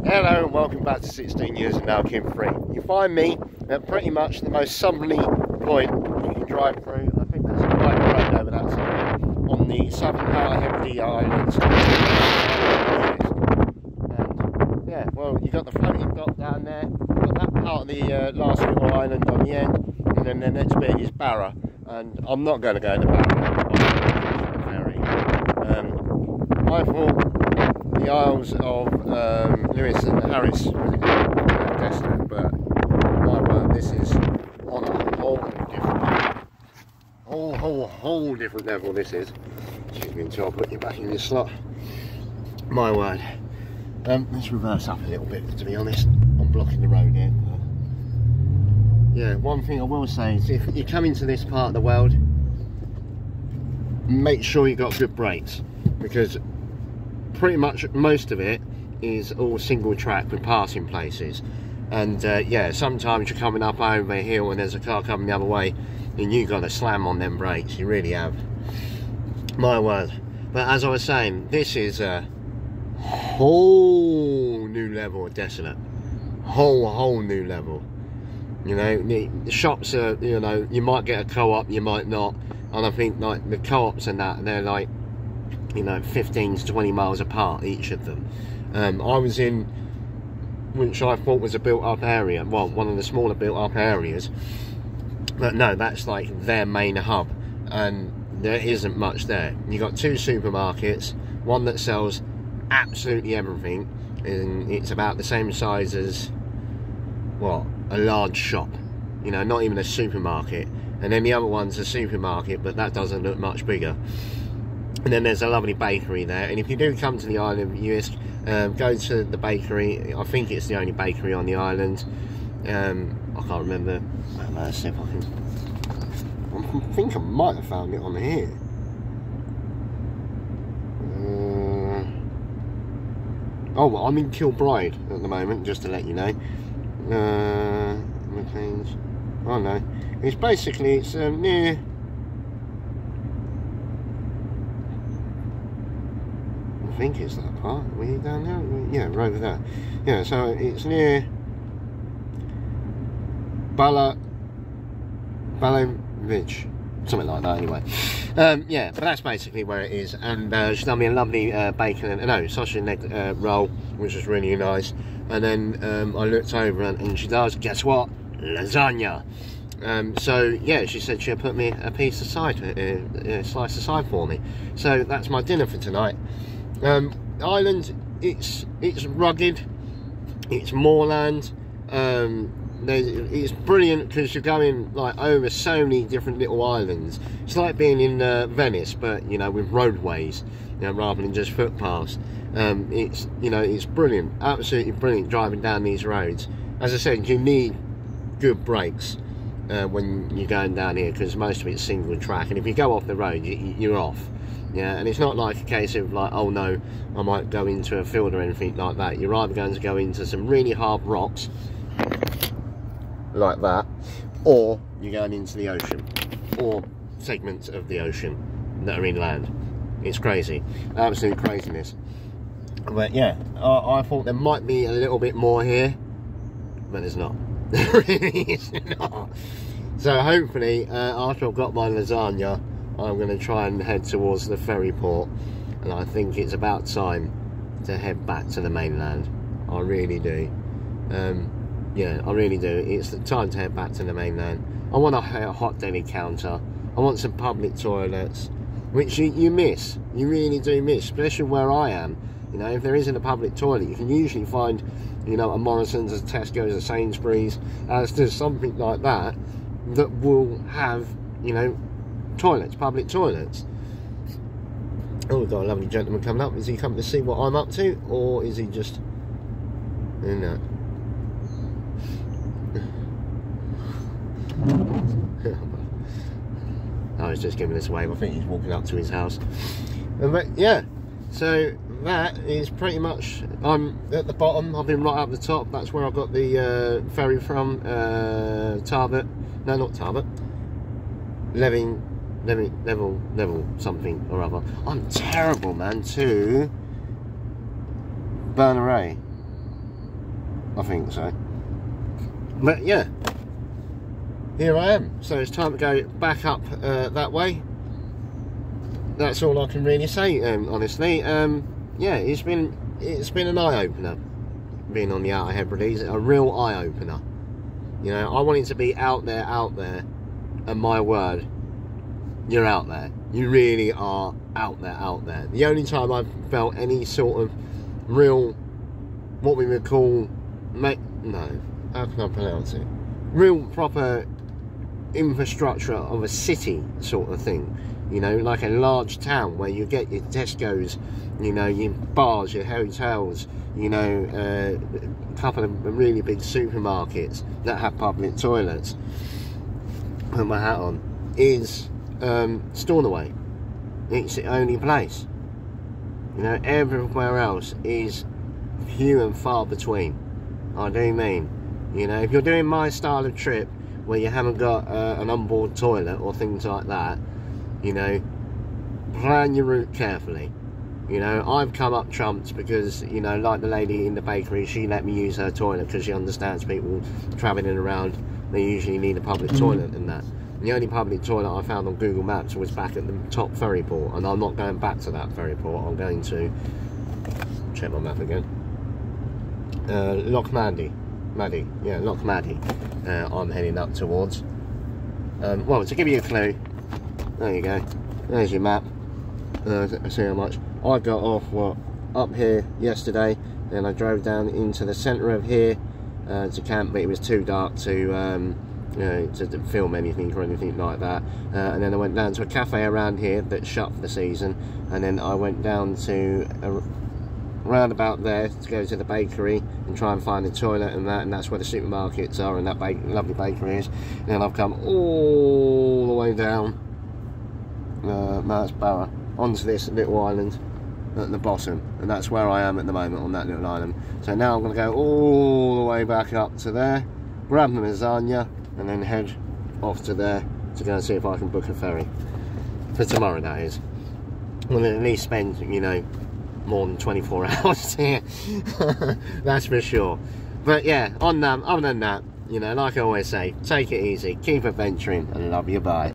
Hello and welcome back to 16 Years of Now Kim Free. You find me at pretty much the most southerly point you can drive through. I think there's a private road over that side on the southern Lower Hebrides Islands. And yeah, well, you got the floating dock down there, got that part of the last little island on the end, and then the next bit is Barra. And I'm not going to go to Barra. I thought the Isles of Lewis and Harris was desolate, but my word, this is on a whole different level. This is. Excuse me until I put you back in your slot. My word. Let's reverse up a little bit. To be honest, I'm blocking the road here. Yeah, one thing I will say is if you come into this part of the world, make sure you got good brakes, because pretty much most of it is all single track with passing places, and yeah, sometimes you're coming up over a hill and there's a car coming the other way and you got to slam on them brakes. You really have, my word. But as I was saying, this is a whole new level of desolate, whole new level. You know, the shops are, you know, you might get a co-op, you might not, and I think like the co-ops and that, they're like, you know, 15 to 20 miles apart, each of them. I was in, which I thought was a built-up area, well, one of the smaller built-up areas, but no, that's like their main hub, and there isn't much there. You got two supermarkets, one that sells absolutely everything, and it's about the same size as, what, a large shop, you know, not even a supermarket, and then the other one's a supermarket, but that doesn't look much bigger. And then there's a lovely bakery there, and if you do come to the island of Uist, go to the bakery. I think it's the only bakery on the island. I can't remember. Let's see if I can. I think I might have found it on here. Oh, well, I'm in Kilbride at the moment, just to let you know. McLean's. Oh no, it's basically near. I think it's that part. Were you down there? Yeah, we're over there. Yeah, so it's near Balavich, something like that. Anyway, yeah, but that's basically where it is. And she's done me a lovely bacon, sausage and egg roll, which was really nice. And then I looked over and she does, guess what? Lasagna. So yeah, she said she'll put me a piece aside, slice aside for me. So that's my dinner for tonight. Island, it's rugged, it's moorland, it's brilliant because you're going like over so many different little islands. It's like being in Venice, but you know, with roadways, you know, rather than just footpaths. It's, you know, it's brilliant, absolutely brilliant driving down these roads. As I said, you need good brakes when you're going down here, because most of it's single track, and if you go off the road, you're off. Yeah, and it's not like a case of like, oh no, I might go into a field or anything like that. You're either going to go into some really hard rocks like that, or you're going into the ocean, or segments of the ocean that are inland. It's crazy, absolute craziness. But yeah, I thought there might be a little bit more here, but there's not. There really is not. So hopefully, after I've got my lasagna, I'm going to try and head towards the ferry port, and I think it's about time to head back to the mainland. I really do. Yeah, I really do. It's the time to head back to the mainland. I want a hot deli counter. I want some public toilets, which you miss. You really do miss, especially where I am. You know, if there isn't a public toilet, you can usually find, you know, a Morrison's, a Tesco's, a Sainsbury's, as to something like that, that will have, you know, toilets, public toilets. Oh, we've got a lovely gentleman coming up. Is he coming to see what I'm up to, or is he just, you know? I was just giving this away. I think he's walking up to his house. But yeah, so that is pretty much, I'm at the bottom, I've been right up the top. That's where I got the ferry from, Tarbert, no, not Tarbert, Level something or other. I'm terrible, man, to Berneray. I think so. But yeah, here I am. So it's time to go back up that way. That's all I can really say, honestly. Yeah, it's been an eye-opener being on the Outer Hebrides, a real eye-opener. You know, I wanted to be out there, and my word, you're out there. You really are out there. The only time I've felt any sort of real, what we would call, how can I pronounce it? Real proper infrastructure of a city sort of thing. You know, like a large town where you get your Tesco's, you know, your bars, your hotels, you know, a couple of really big supermarkets that have public toilets. Put my hat on. Is Stornoway. It's the only place. You know, everywhere else is few and far between. I do mean, you know, if you're doing my style of trip where you haven't got an onboard toilet or things like that, you know, plan your route carefully. You know, I've come up trumps because, you know, like the lady in the bakery, she let me use her toilet because she understands people travelling around, they usually need a public toilet and that. The only public toilet I found on Google Maps was back at the top ferry port, and I'm not going back to that ferry port. I'm going to check my map again. Loch Maddie. Loch Maddie. I'm heading up towards. Well, to give you a clue, there you go. There's your map. See how much. I got off up here yesterday, then I drove down into the centre of here to camp, but it was too dark to you know, to film anything or anything like that. And then I went down to a cafe around here that's shut for the season, and then I went down to round about there to go to the bakery and try and find the toilet and that, and that's where the supermarkets are and that lovely bakery is. And then I've come all the way down Marksbarrow onto this little island at the bottom, and that's where I am at the moment, on that little island. So now I'm going to go all the way back up to there, grab my lasagna, and then head off to there to go and see if I can book a ferry for tomorrow, that is. I'm going to at least spend, you know, more than 24 hours here. That's for sure. But yeah, other than that, you know, like I always say, take it easy, keep adventuring, and love you, bye.